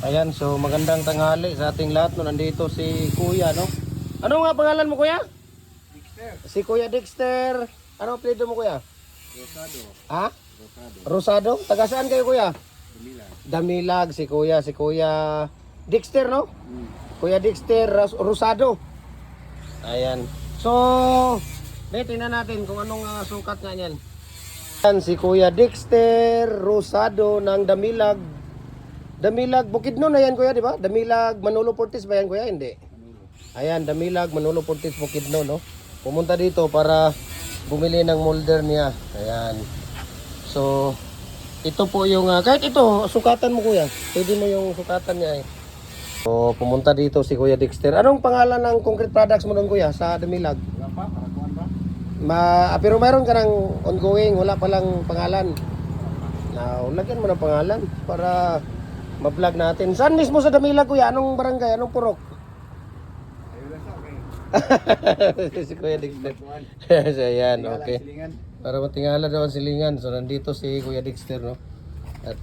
Ayan, so magandang tanghali sa ating lahat. No, nandito si Kuya, no? Ano nga pangalan mo, Kuya? Dexter. Si Kuya Dexter. Ano apelyido mo, Kuya? Rosado. Ha? Rosado. Rosado? Taga saan kayo, Kuya? Damilag. Damilag, si Kuya Dexter, no? Kuya Dexter Rosado. Ayan. So, tingnan natin kung anong sukat nga niyan. Ayan, si Kuya Dexter Rosado ng Damilag. Damilag, Bukidnon na yan, Kuya, di ba? Damilag, Manolo Portis ba yan, Kuya? Hindi. Ayan, Damilag, Manolo Portis, Bukidnon, no? Pumunta dito para bumili ng molder niya. Ayan. So, ito po yung, kahit ito, sukatan mo, Kuya. Pwede mo yung sukatan niya, eh. So, pumunta dito si Kuya Dexter. Anong pangalan ng concrete products mo doon, Kuya, sa Damilag? Wala pa, parakuan ba? Pero mayroon ka ng ongoing, wala palang pangalan. Now, lagyan mo ng pangalan para ma-vlog natin. Saan mismo sa Damilag, Kuya? Anong barangay? Anong purok? Ayun lang sa okay. Si Kuya Dexter. Parakuan. So, ayan, okay. Silingan. Para matingala daw ang silingan. So, nandito si Kuya Dexter, no? At,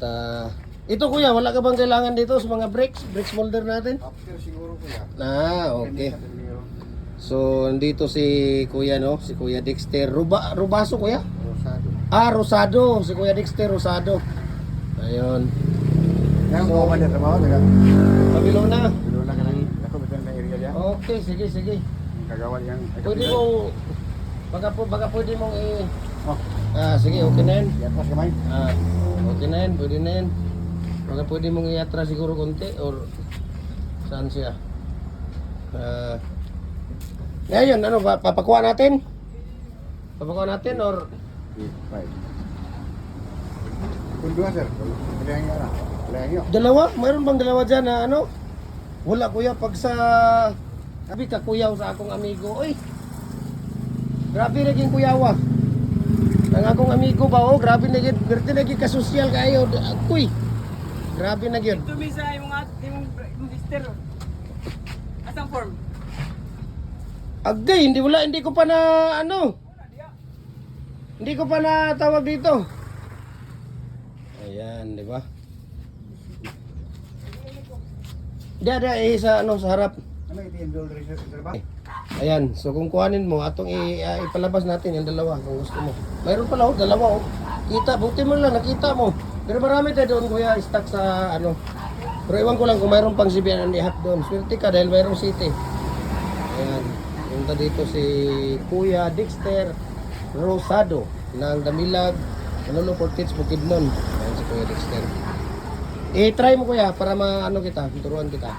ito, Kuya, wala ka bang kailangan dito sa mga brakes? Brakes molder natin? After siguro ko yan. Okay. So, nandito si Kuya, no? Si Kuya Dexter. Rubaso, Kuya? Rosado. Rosado. Si Kuya Dexter Rosado. Ayun. Yan, So, kung man yung trabaho, taga. Pabilo na. Bilo na ka lang. Ako betul na area niya. Okay, sige. Kagawan yang. Pwede mong, baka pwede mong Oh, sige, okay na yan. di atas kamay. Okay na yan, pwede na yan. Baka pwede mong iatra siguro konti or saan siya? Ngayon, ano, papakuha natin? Papakuha natin or Right. Kung dua sir, kailangan nga na. Kailangan nyo. dalawa? Mayroon bang dalawa dyan na ano? Wala, Kuya, pag sa sabi ka kuyaw sa akong amigo. Oy, grabe naging kuyawa. Ang akong amigo ba, grabe naging kasosyal kayo. Kuy, grabe na yun. Ito misa imong lister. Asang form? Agay, hindi ko pa na ano. Hindi ko pa na tawag dito. Ayan, di ba? Ada sa sa harap. Ano ito yung dual research sir ba? Ayan, so kung kuhanin mo, atong ipalabas natin yung dalawa kung gusto mo. Mayroon pala dalawa Kita, buti mo lang, nakita mo. Pero marami tayo doon, Kuya, stock sa ano. Pero iwan ko lang kung mayroon pang CBN and ihat doon. Swerte ka dahil mayroong city. Ayan, punta dito si Kuya Dexter Rosado ng Damilag, Manolo Portis, Bukidnon. Ayan si Kuya Dexter. I-try mo, Kuya, para maano kita, turuan kita.